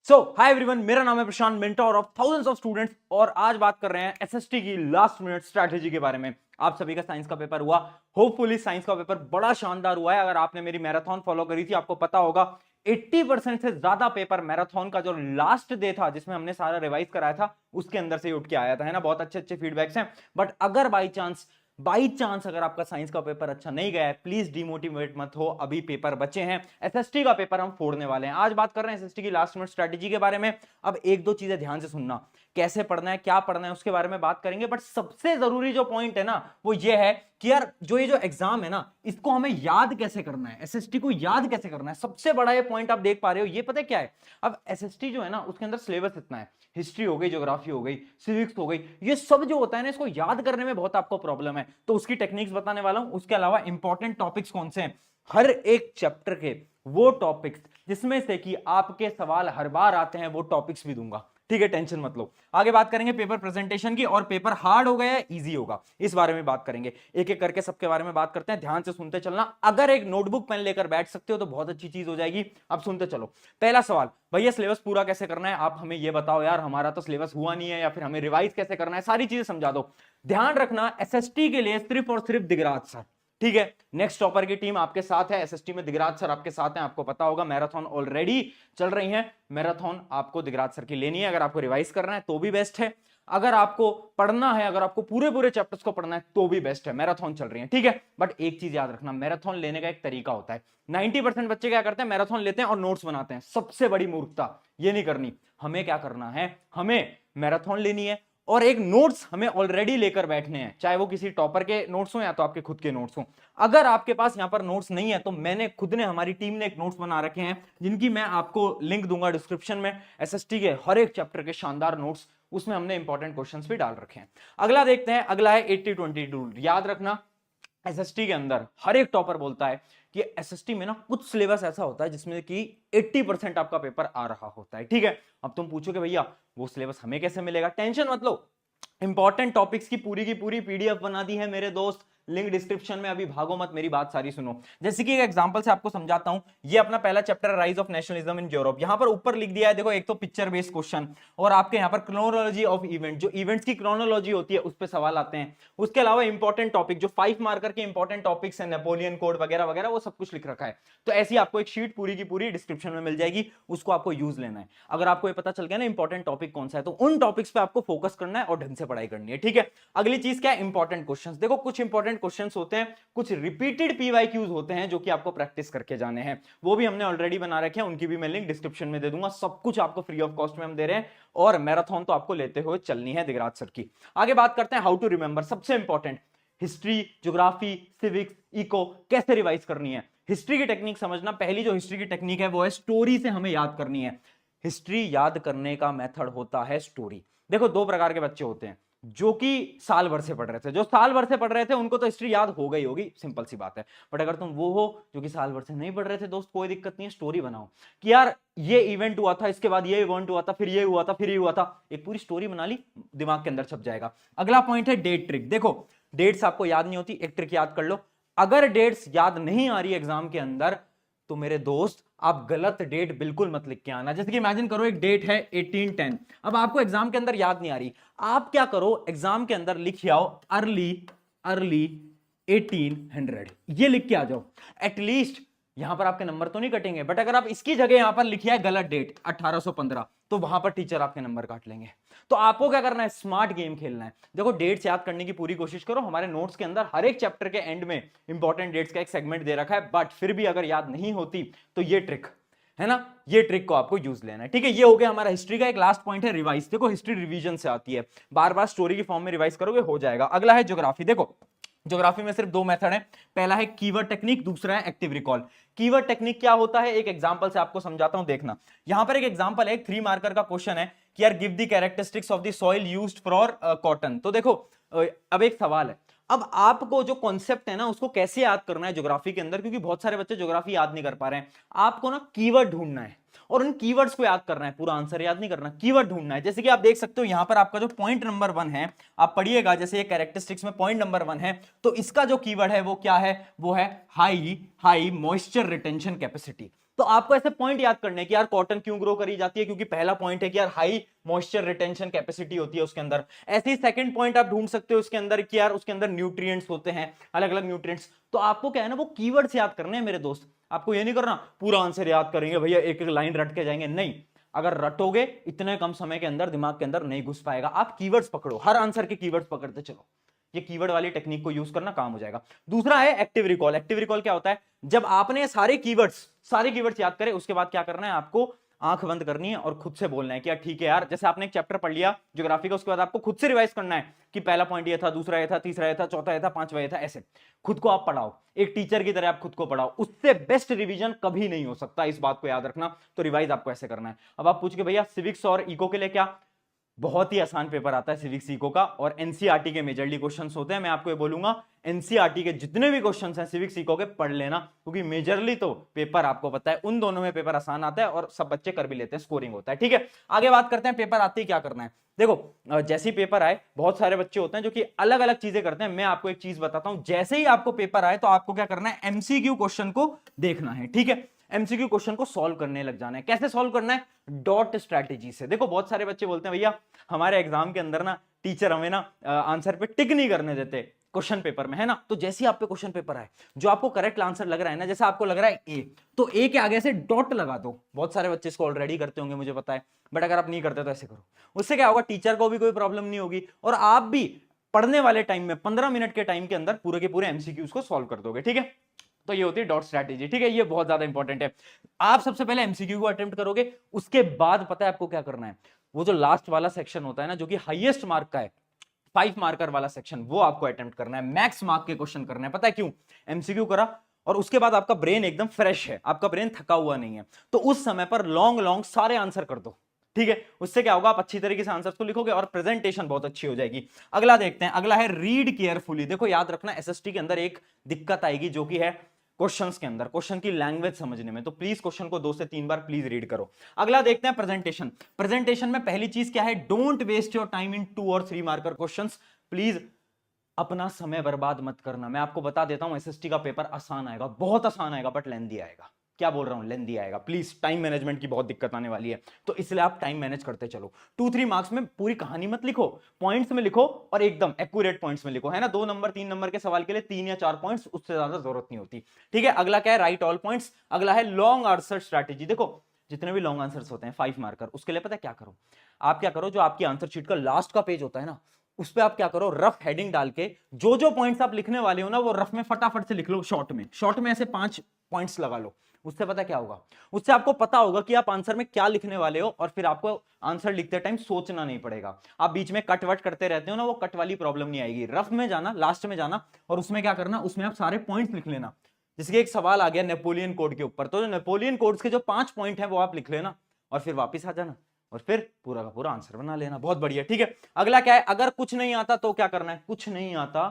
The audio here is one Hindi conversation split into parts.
हाय एवरीवन, मेरा नाम है Prashant, mentor of thousands of students. और आज बात कर रहे हैं एसएसटी की लास्ट मिनट स्ट्रैटेजी के बारे में। आप सभी का साइंस का पेपर हुआ, होपफुली साइंस का पेपर बड़ा शानदार हुआ है। अगर आपने मेरी मैराथन फॉलो करी थी, आपको पता होगा 80% से ज्यादा पेपर मैराथन का जो लास्ट डे था, जिसमें हमने सारा रिवाइज कराया था, उसके अंदर से ही उठ के आया था, है ना। बहुत अच्छे अच्छे फीडबैक्स हैं। बट अगर बाई चांस अगर आपका साइंस का पेपर अच्छा नहीं गया है, प्लीज डिमोटिवेट मत हो, अभी पेपर बचे हैं। एसएसटी का पेपर हम फोड़ने वाले हैं। आज बात कर रहे हैं एसएसटी की लास्ट मिनट स्ट्रेटेजी के बारे में। अब एक दो चीजें ध्यान से सुनना, कैसे पढ़ना है, क्या पढ़ना है, उसके बारे में बात करेंगे। बट सबसे जरूरी जो पॉइंट है ना, वो ये है कि यार जो एग्जाम है ना, इसको हमें याद कैसे करना है, एसएसटी को याद कैसे करना है। सबसे बड़ा ये पॉइंट आप देख पा रहे हो, ये पता है क्या है। अब एसएसटी जो है ना, उसके अंदर सिलेबस इतना है, हिस्ट्री हो गई, ज्योग्राफी हो गई, सिविक्स हो गई, ये सब जो होता है ना, इसको याद करने में बहुत आपको प्रॉब्लम है। तो उसकी टेक्निक्स बताने वाला हूं। उसके अलावा इंपॉर्टेंट टॉपिक्स कौन से हैं, हर एक चैप्टर के वो टॉपिक्स जिसमें से कि आपके सवाल हर बार आते हैं, वो टॉपिक्स भी दूंगा। ठीक है, टेंशन मत लो। आगे बात करेंगे पेपर प्रेजेंटेशन की, और पेपर हार्ड हो गया है इजी होगा, इस बारे में बात करेंगे। एक एक करके सबके बारे में बात करते हैं, ध्यान से सुनते चलना। अगर एक नोटबुक पेन लेकर बैठ सकते हो तो बहुत अच्छी चीज हो जाएगी। अब सुनते चलो। पहला सवाल, भैया सिलेबस पूरा कैसे करना है, आप हमें ये बताओ यार, हमारा तो सिलेबस हुआ नहीं है, या फिर हमें रिवाइज कैसे करना है, सारी चीजें समझा दो। ध्यान रखना, एसएसटी के लिए सिर्फ और सिर्फ दिगराज सर, ठीक है। नेक्स्ट टॉपर की टीम आपके साथ है, एसएसटी में दिगराज सर आपके साथ हैं। आपको पता होगा मैराथन ऑलरेडी चल रही है, मैराथन आपको दिगराज सर की लेनी है। अगर आपको रिवाइज करना है तो भी बेस्ट है, अगर आपको पढ़ना है, अगर आपको पूरे पूरे चैप्टर्स को पढ़ना है तो भी बेस्ट है। मैराथन चल रही है, ठीक है। बट एक चीज याद रखना, मैराथन लेने का एक तरीका होता है। 90% बच्चे क्या करते हैं, मैराथन लेते हैं और नोट्स बनाते हैं। सबसे बड़ी मूर्खता, ये नहीं करनी। हमें क्या करना है, हमें मैराथन लेनी है और एक नोट्स हमें ऑलरेडी लेकर बैठने हैं, चाहे वो किसी टॉपर के नोट्स हो या तो आपके खुद के नोट्स हो। अगर आपके पास यहां पर नोट्स नहीं है, तो मैंने खुद ने, हमारी टीम ने एक नोट्स बना रखे हैं, जिनकी मैं आपको लिंक दूंगा डिस्क्रिप्शन में। एसएसटी के हर एक चैप्टर के शानदार नोट्स, उसमें हमने इंपॉर्टेंट क्वेश्चंस भी डाल रखे हैं। अगला देखते हैं, अगला है 80-20 रूल। याद रखना, एसएसटी के अंदर हर एक टॉपर बोलता है कि एसएसटी में ना कुछ सिलेबस ऐसा होता है जिसमें कि 80% आपका पेपर आ रहा होता है, ठीक है। अब तुम पूछोगे भैया वो सिलेबस हमें कैसे मिलेगा, टेंशन मत लो। इंपॉर्टेंट टॉपिक्स की पूरी पीडीएफ बना दी है मेरे दोस्त, लिंक डिस्क्रिप्शन में। अभी भागो मत, मेरी बात सारी सुनो। जैसे कि एक एग्जांपल से आपको समझाता हूं। ये अपना पहला chapter, rise of nationalism in Europe. यहां पर ऊपर लिख दिया है, देखो, एक तो पिक्चर बेस्ड क्वेश्चन, और आपके यहां पर क्रोनोलॉजी ऑफ इवेंट, जो इवेंट्स की क्रोनोलॉजी होती है उस पर सवाल आते हैं। उसके अलावा इंपॉर्टेंट टॉपिक, जो 5 मार्कर के इंपॉर्टेंट टॉपिक्स है, नेपोलियन कोड वगैरह वगैरह, वो सब कुछ लिख रखा है। तो ऐसी आपको एक शीट पूरी की पूरी डिस्क्रिप्शन में मिल जाएगी, उसको आपको यूज लेना है। अगर आपको ये पता चल गया ना इंपॉर्टेंट टॉपिक कौन सा है, तो उन टॉपिक्स पे आपको फोकस करना है और ढंग से पढ़ाई करनी है, ठीक है। अगली चीज क्या है, इंपॉर्टेंट क्वेश्चंस। देखो, कुछ इंपॉर्टेंट क्वेश्चंस होते हैं, कुछ रिपीटेड पीवाईक्यूज होते हैं, जो कि आपको प्रैक्टिस करके जाने हैं। वो भी हमने ऑलरेडी बना रखे हैं, उनकी भी मैं लिंक डिस्क्रिप्शन में दे दूंगा। सब कुछ आपको फ्री ऑफ कॉस्ट में हम दे रहे हैं, और मैराथन तो आपको लेते हुए चलनी है दिगराज सर की। आगे बात करते हैं हाउ टू रिमेंबर। सबसे important, history, geography, civics, eco कैसे रिवाइज करनी है। हिस्ट्री की टेक्निक समझना। पहली जो हिस्ट्री की टेक्निक है वो है स्टोरी से हमें याद करनी है। हिस्ट्री याद करने का मेथड होता है स्टोरी। देखो, दो प्रकार के बच्चे होते हैं, जो कि साल भर से पढ़ रहे थे। जो साल भर से पढ़ रहे थे उनको तो हिस्ट्री याद हो गई होगी, सिंपल सी बात है। बट अगर तुम वो हो जो कि साल भर से नहीं पढ़ रहे थे, दोस्त, कोई दिक्कत नहीं है, स्टोरी बनाओ कि यार ये इवेंट हुआ था, इसके बाद ये इवेंट हुआ था, फिर ये हुआ था, फिर ये हुआ था। एक पूरी स्टोरी बना ली, दिमाग के अंदर छप जाएगा। अगला पॉइंट है डेट ट्रिक। देखो, डेट्स आपको याद नहीं होती, एक ट्रिक याद कर लो। अगर डेट्स याद नहीं आ रही एग्जाम के अंदर, तो मेरे दोस्त आप गलत डेट बिल्कुल मत लिख के आना। जैसे कि इमेजिन करो, एक डेट है 1810, अब आपको एग्जाम के अंदर याद नहीं आ रही। आप क्या करो, एग्जाम के अंदर लिख आओ अर्ली अर्ली 1800, ये लिख के आ जाओ। एटलीस्ट यहां पर आपके नंबर तो नहीं कटेंगे। बट अगर आप इसकी जगह यहां पर लिखिए गलत डेट 1815, तो वहां पर टीचर आपके नंबर काट लेंगे। तो आपको क्या करना है, स्मार्ट गेम खेलना है। देखो, डेट्स याद करने की पूरी कोशिश करो। हमारे नोट्स के अंदर हर एक चैप्टर के एंड में इंपॉर्टेंट डेट्स का एक सेगमेंट दे रखा है। बट फिर भी अगर याद नहीं होती, तो ये ट्रिक है ना, ये ट्रिक को आपको यूज लेना है, ठीक है। ये हो गया हमारा हिस्ट्री का। एक लास्ट पॉइंट है रिवाइज। देखो, हिस्ट्री रिवीजन से आती है, बार बार स्टोरी की फॉर्म में रिवाइज करोगे हो जाएगा। अगला है ज्योग्राफी। देखो, ज्योग्राफी में सिर्फ दो मेथड है। पहला है कीवर्ड टेक्निक, दूसरा है एक्टिव रिकॉल। कीवर्ड टेक्निक क्या होता है, एक एग्जांपल से आपको समझाता हूं, देखना। यहां पर एक एग्जांपल है, 3 मार्कर का क्वेश्चन है कि यार give the characteristics of the soil used for cotton. तो देखो, अब एक सवाल है, अब आपको जो कॉन्सेप्ट है ना, उसको कैसे याद करना है ज्योग्राफी के अंदर, क्योंकि बहुत सारे बच्चे ज्योग्राफी याद नहीं कर पा रहे हैं। आपको ना कीवर्ड ढूंढना है और उन कीवर्ड्स को याद करना है, पूरा आंसर याद नहीं करना, कीवर्ड ढूंढना है। जैसे कि आप देख सकते हो यहां पर आपका जो पॉइंट नंबर 1 है, आप पढ़िएगा, जैसे ये कैरेक्टरिस्टिक्स में पॉइंट नंबर 1 है, तो इसका जो कीवर्ड है वो क्या है, वो है हाई मॉइस्चर रिटेंशन कैपेसिटी। तो आपको ऐसे पॉइंट याद करने हैं कि यार कॉटन क्यों ग्रो करी जाती है, क्योंकि पहला पॉइंट है कि यार हाई मॉइस्चर रिटेंशन कैपेसिटी होती है उसके अंदर। ऐसे ही सेकंड पॉइंट आप ढूंढ सकते हो उसके अंदर कि यार उसके अंदर न्यूट्रिएंट्स होते हैं, अलग अलग न्यूट्रिएंट्स। तो आपको क्या है ना, वो कीवर्ड्स याद करने हैं मेरे दोस्त। आपको ये नहीं करना पूरा आंसर याद करेंगे भैया, एक एक लाइन रट के जाएंगे, नहीं। अगर रटोगे इतने कम समय के अंदर दिमाग के अंदर नहीं घुस पाएगा। आप कीवर्ड्स पकड़ो, हर आंसर के कीवर्ड्स पकड़ते चलो, ये कीवर्ड वाली टेक्निक को यूज करना, काम हो जाएगा। दूसरा है एक्टिव रिकॉल। एक्टिव रिकॉल क्या होता है, जब आपने सारे कीवर्ड्स याद करे, उसके बाद क्या करना है, आपको आंख बंद करनी है और खुद से बोलना है कि यार ठीक है यार, जैसे आपने एक चैप्टर पढ़ लिया ज्योग्राफी का, उसके बाद आपको खुद से रिवाइज करना है कि पहला पॉइंट ये था, दूसरा ये था, तीसरा ये था, चौथा ये था, पांचवा ये था। ऐसे खुद को आप पढ़ाओ, एक टीचर की तरह आप खुद को पढ़ाओ। उससे बेस्ट रिवीजन कभी नहीं हो सकता, इस बात को याद रखना। तो रिवाइज आपको ऐसे करना है। अब आप पूछ के भैया सिविक्स और इको के लिए क्या, बहुत ही आसान पेपर आता है सिविक्स इको का, और एनसीईआरटी के मेजरली क्वेश्चंस होते हैं। मैं आपको ये बोलूंगा एनसीईआरटी के जितने भी क्वेश्चंस हैं सिविक्स इको के पढ़ लेना, क्योंकि मेजरली तो पेपर आपको पता है उन दोनों में पेपर आसान आता है और सब बच्चे कर भी लेते हैं, स्कोरिंग होता है। ठीक है, आगे बात करते हैं पेपर आते ही क्या करना है। देखो जैसे ही पेपर आए, बहुत सारे बच्चे होते हैं जो कि अलग अलग चीजें करते हैं। मैं आपको एक चीज बताता हूं, जैसे ही आपको पेपर आए तो आपको क्या करना है, एमसीक्यू क्वेश्चन को देखना है। ठीक है, एमसीक्यू क्वेश्चन को सॉल्व करने लग जाना है। कैसे सॉल्व करना है, डॉट स्ट्रैटेजी से। देखो बहुत सारे बच्चे बोलते हैं भैया हमारे एग्जाम के अंदर ना टीचर हमें ना आंसर पे टिक नहीं करने देते क्वेश्चन पेपर में, है ना। तो जैसे ही आप पे क्वेश्चन पेपर आए, जो आपको करेक्ट आंसर लग रहा है ना, जैसे आपको लग रहा है ए, तो ए के आगे से डॉट लगा दो। बहुत सारे बच्चे इसको ऑलरेडी करते होंगे, मुझे पता है, बट अगर आप नहीं करते तो ऐसे करो। उससे क्या होगा, टीचर को भी कोई प्रॉब्लम नहीं होगी और आप भी पढ़ने वाले टाइम में 15 मिनट के टाइम के अंदर पूरे के पूरे एमसीक्यूज को सॉल्व कर दोगे। ठीक है, तो ये होती है डॉट स्ट्रैटेजी। ठीक है, ये बहुत ज्यादा इंपॉर्टेंट है। आप सबसे पहले एमसीक्यू को अटेम्प्ट करोगे, उसके बाद पता है आपको क्या करना है, वो जो लास्ट वाला सेक्शन होता है ना, जो कि हाईएस्ट मार्क का है, 5 मार्कर वाला सेक्शन, वो आपको अटेम्प्ट करना है। मैक्स मार्क के क्वेश्चन करना है। पता है क्यों, एमसीक्यू करा और उसके बाद आपका ब्रेन एकदम फ्रेश है, आपका ब्रेन थका हुआ नहीं है, तो उस समय पर लॉन्ग लॉन्ग सारे आंसर कर दो। ठीक है, उससे क्या होगा, आप अच्छी तरीके से आंसर्स को लिखोगे और प्रेजेंटेशन बहुत अच्छी हो जाएगी। अगला देखते हैं, अगला है रीड केयरफुली। देखो याद रखना, एसएसटी के अंदर एक दिक्कत आएगी जो कि है क्वेश्चंस के अंदर, क्वेश्चन की लैंग्वेज समझने में। तो प्लीज क्वेश्चन को 2 से 3 बार प्लीज रीड करो। अगला देखते हैं प्रेजेंटेशन। प्रेजेंटेशन में पहली चीज क्या है, don't waste your time in 2 और 3 मार्कर क्वेश्चंस। प्लीज अपना समय बर्बाद मत करना। मैं आपको बता देता हूं, एसएसटी का पेपर आसान आएगा, बहुत आसान आएगा, बट लेंथी आएगा। क्या बोल रहा हूं, लेंथी आएगा। प्लीज, टाइम मैनेजमेंट की बहुत दिक्कत आने वाली है, तो इसलिए आप टाइम मैनेज करते चलो। 2-3 मार्क्स में पूरी कहानी मत लिखो, पॉइंट्स में लिखो और एकदम एक्यूरेट पॉइंट्स में लिखो, है ना। 2 नंबर 3 नंबर के सवाल के लिए 3 या 4 पॉइंट्स, उससे ज्यादा जरूरत नहीं होती। ठीक है, अगला क्या है, राइट ऑल पॉइंट्स। अगला है लॉन्ग आंसर स्ट्रैटेजी। देखो जितने भी लॉन्ग आंसर्स होते हैं 5 मार्कर, उसके लिए पता है क्या करो, आप क्या करो, जो आपकी आंसर शीट का लास्ट का पेज होता है ना, उस पे आप क्या करो, रफ हेडिंग डाल के जो जो पॉइंट्स आप लिखने वाले हो ना, वो रफ में फटाफट से लिख लो। शॉर्ट में ऐसे 5 पॉइंट्स लगा लो। उससे पता क्या होगा, उससे आपको पता होगा कि आप आंसर में क्या लिखने वाले हो, और फिर आपको आंसर लिखते टाइम सोचना नहीं पड़ेगा। आप बीच में कट वट करते रहते हो ना, वो कट वाली प्रॉब्लम नहीं आएगी। रफ में जाना, लास्ट में जाना, और उसमें क्या करना, उसमें आप सारे पॉइंट्स लिख लेना। जैसे एक सवाल आ गया नेपोलियन कोड के ऊपर, तो जो नेपोलियन कोड्स के जो 5 पॉइंट है वो आप लिख लेना, और फिर वापिस आ जाना और फिर पूरा का पूरा आंसर बना लेना। बहुत बढ़िया। ठीक है, अगला क्या है, अगर कुछ नहीं आता तो क्या करना है, कुछ नहीं आता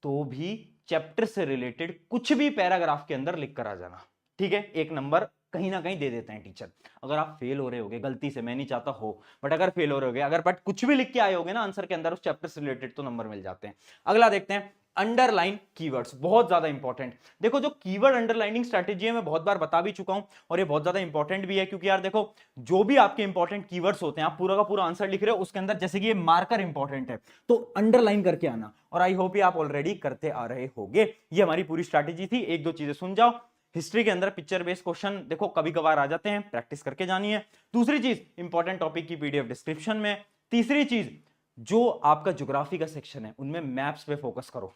तो भी चैप्टर से रिलेटेड कुछ भी पैराग्राफ के अंदर लिख कर आ जाना। ठीक है, 1 नंबर कहीं ना कहीं दे देते हैं टीचर। अगर आप फेल हो रहे होगे गलती से, मैं नहीं चाहता हो, बट अगर फेल हो रहे होगे, अगर बट कुछ भी लिख के आए होगे ना आंसर के अंदर उस चैप्टर से रिलेटेड, तो नंबर मिल जाते हैं। अगला देखते हैं अंडरलाइन कीवर्ड्स, बहुत ज्यादा इंपॉर्टेंट। देखो जो कीवर्ड अंडरलाइनिंग स्ट्रैटेजी है, मैं बहुत बार बता भी चुका हूं, और ये बहुत ज्यादा इंपॉर्टेंट भी है, क्योंकि यार देखो जो भी आपके इंपॉर्टेंट कीवर्ड्स होते हैं, आप पूरा का पूरा आंसर लिख रहे हो, उसके अंदर जैसे कि ये मार्कर इंपॉर्टेंट है, तो अंडरलाइन करके आना। और आई होप ये आप ऑलरेडी करते आ रहे होंगे। ये हमारी पूरी स्ट्रैटेजी थी। 1-2 चीजें सुन जाओ। हिस्ट्री के अंदर पिक्चर बेस्ड क्वेश्चन देखो कभी कभार आ जाते हैं, प्रैक्टिस करके जानी है। दूसरी चीज, इंपॉर्टेंट टॉपिक की पीडीएफ डिस्क्रिप्शन में। तीसरी चीज, जो आपका ज्योग्राफी का सेक्शन है उनमें मैप्स पे फोकस करो।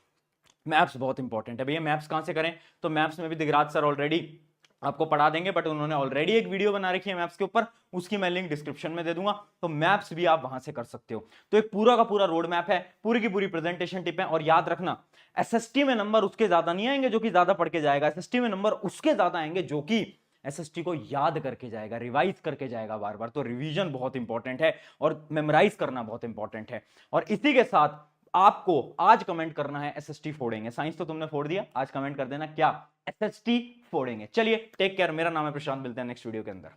मैप्स बहुत इंपॉर्टेंट है भैया। मैप्स कहां से करें, तो मैप्स में भी दिगराज सर ऑलरेडी आपको पढ़ा देंगे, बट उन्होंने ऑलरेडी एक वीडियो बना रखी है मैप्स के ऊपर, उसकी मैं लिंक डिस्क्रिप्शन में दे दूंगा, तो मैप्स भी आप वहां से कर सकते हो। तो एक पूरा का पूरा रोड मैप है, पूरी की पूरी प्रेजेंटेशन टिप है। और याद रखना, एसएसटी में नंबर उसके ज्यादा नहीं आएंगे जो कि ज्यादा पढ़ के जाएगा, एसएसटी में नंबर उसके ज्यादा आएंगे जो कि एसएसटी को याद करके जाएगा, रिवाइज करके जाएगा बार बार। तो रिवीजन बहुत इंपॉर्टेंट है और मेमोराइज करना बहुत इंपॉर्टेंट है। और इसी के साथ आपको आज कमेंट करना है एसएसटी फोड़ेंगे। साइंस तो तुमने फोड़ दिया, आज कमेंट कर देना क्या एसएसटी फोड़ेंगे। चलिए टेक केयर, मेरा नाम है प्रशांत, मिलते हैं नेक्स्ट वीडियो के अंदर।